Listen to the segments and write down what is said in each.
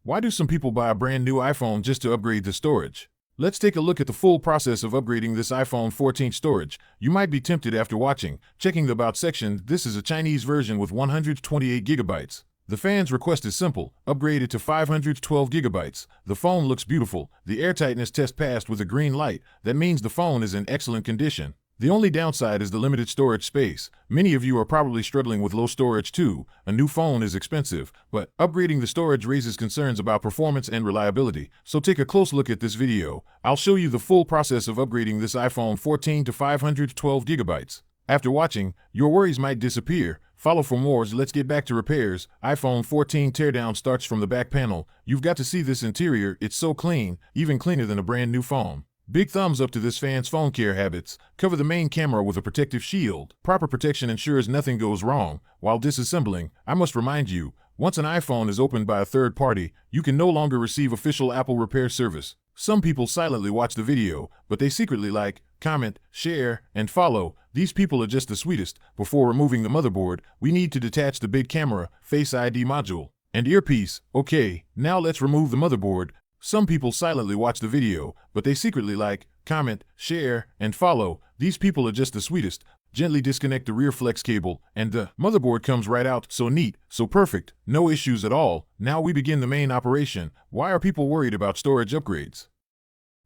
Why do some people buy a brand new iPhone just to upgrade the storage? Let's take a look at the full process of upgrading this iPhone 14 storage. You might be tempted after watching. Checking the About section, this is a Chinese version with 128 gigabytes. The fan's request is simple, upgrade it to 512 gigabytes. The phone looks beautiful. The airtightness test passed with a green light. That means the phone is in excellent condition. The only downside is the limited storage space. Many of you are probably struggling with low storage too. A new phone is expensive, but upgrading the storage raises concerns about performance and reliability. So take a close look at this video. I'll show you the full process of upgrading this iPhone 14 to 512 gigabytes. After watching, your worries might disappear. Follow for more. Let's get back to repairs. iPhone 14 teardown starts from the back panel. You've got to see this interior. It's so clean, even cleaner than a brand new phone. Big thumbs up to this fan's phone care habits. Cover the main camera with a protective shield. Proper protection ensures nothing goes wrong. While disassembling, I must remind you, once an iPhone is opened by a third party, you can no longer receive official Apple repair service. Some people silently watch the video, but they secretly like, comment, share, and follow. These people are just the sweetest. Before removing the motherboard, we need to detach the big camera, Face ID module, and earpiece. Okay, now let's remove the motherboard. Some people silently watch the video, but they secretly like, comment, share, and follow. These people are just the sweetest. Gently disconnect the rear flex cable, and the motherboard comes right out. So neat, so perfect, no issues at all. Now we begin the main operation. Why are people worried about storage upgrades?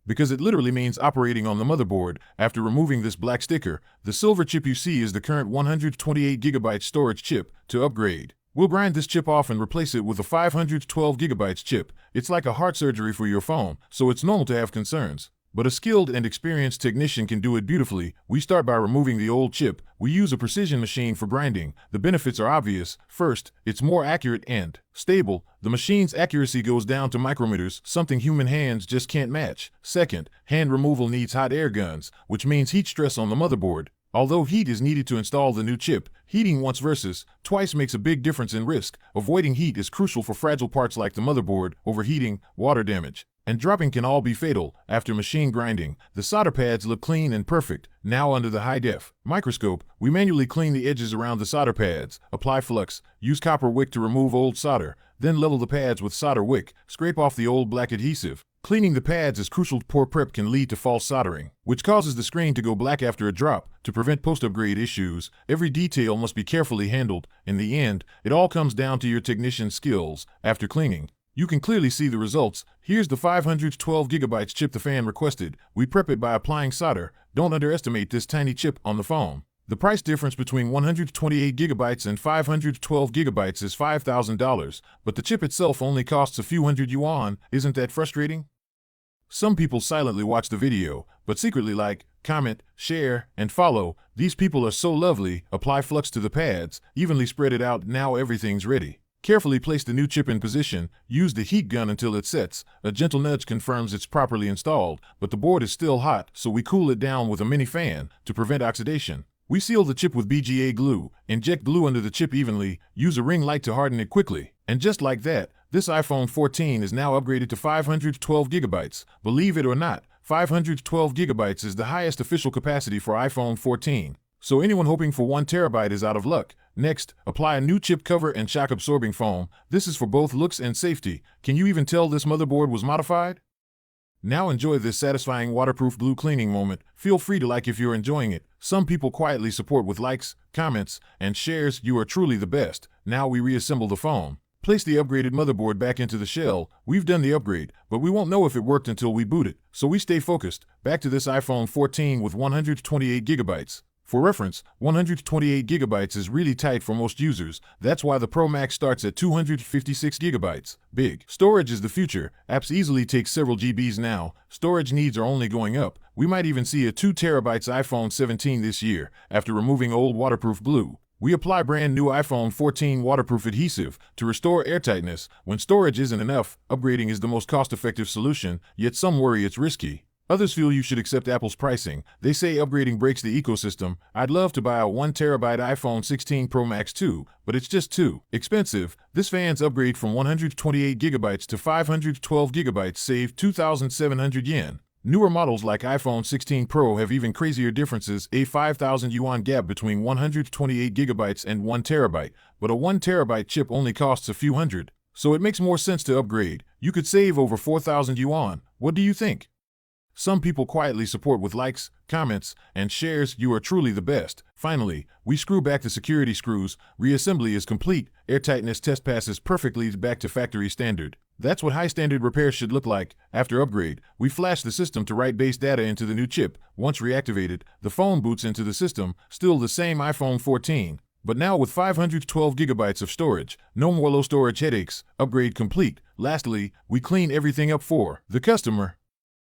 Because it literally means operating on the motherboard. After removing this black sticker, the silver chip you see is the current 128 gigabyte storage chip. To upgrade, we'll grind this chip off and replace it with a 512 gigabytes chip. It's like a heart surgery for your phone, so it's normal to have concerns. But a skilled and experienced technician can do it beautifully. We start by removing the old chip. We use a precision machine for grinding. The benefits are obvious. First, it's more accurate and stable. The machine's accuracy goes down to micrometers, something human hands just can't match. Second, hand removal needs hot air guns, which means heat stress on the motherboard. Although heat is needed to install the new chip, heating once versus twice makes a big difference in risk. Avoiding heat is crucial for fragile parts like the motherboard. Overheating, water damage, and dropping can all be fatal. After machine grinding, the solder pads look clean and perfect. Now under the high-def microscope, we manually clean the edges around the solder pads. Apply flux, use copper wick to remove old solder, then level the pads with solder wick. Scrape off the old black adhesive. Cleaning the pads is crucial. Poor prep can lead to false soldering, which causes the screen to go black after a drop. To prevent post-upgrade issues, every detail must be carefully handled. In the end, it all comes down to your technician's skills. After cleaning, you can clearly see the results. Here's the 512 gigabytes chip the fan requested. We prep it by applying solder. Don't underestimate this tiny chip on the phone. The price difference between 128 gigabytes and 512 gigabytes is $5,000, but the chip itself only costs a few hundred yuan. Isn't that frustrating? Some people silently watch the video, but secretly like, comment, share, and follow. These people are so lovely. Apply flux to the pads, evenly spread it out. Now everything's ready. Carefully place the new chip in position. Use the heat gun until it sets. A gentle nudge confirms it's properly installed, but the board is still hot, so we cool it down with a mini fan to prevent oxidation. We seal the chip with BGA glue. Inject glue under the chip evenly. Use a ring light to harden it quickly. And just like that, this iPhone 14 is now upgraded to 512 gigabytes. Believe it or not, 512 gigabytes is the highest official capacity for iPhone 14. So anyone hoping for 1 terabyte is out of luck. Next, apply a new chip cover and shock absorbing foam. This is for both looks and safety. Can you even tell this motherboard was modified? Now enjoy this satisfying waterproof glue cleaning moment. Feel free to like if you're enjoying it. Some people quietly support with likes, comments, and shares. You are truly the best. Now we reassemble the phone. Place the upgraded motherboard back into the shell. We've done the upgrade, but we won't know if it worked until we boot it. So we stay focused. Back to this iPhone 14 with 128 gigabytes. For reference, 128 gigabytes is really tight for most users. That's why the Pro Max starts at 256 gigabytes. Big storage is the future. Apps easily take several GBs now. Storage needs are only going up. We might even see a 2 terabytes iPhone 17 this year. After removing old waterproof glue, we apply brand new iPhone 14 waterproof adhesive to restore airtightness. When storage isn't enough, upgrading is the most cost-effective solution, yet some worry it's risky. Others feel you should accept Apple's pricing. They say upgrading breaks the ecosystem. I'd love to buy a 1 terabyte iPhone 16 Pro Max too, but it's just too expensive. This fan's upgrade from 128 gigabytes to 512 gigabytes saved 2,700 yen. Newer models like iPhone 16 Pro have even crazier differences, a 5,000 yuan gap between 128 gigabytes and 1 terabyte, but a 1 terabyte chip only costs a few hundred. So it makes more sense to upgrade. You could save over 4,000 yuan. What do you think? Some people quietly support with likes, comments, and shares. You are truly the best. Finally, we screw back the security screws. Reassembly is complete. Airtightness test passes perfectly back to factory standard. That's what high standard repairs should look like. After upgrade, we flash the system to write base data into the new chip. Once reactivated, the phone boots into the system, still the same iPhone 14. But now with 512 gigabytes of storage. No more low storage headaches. Upgrade complete. Lastly, we clean everything up for the customer.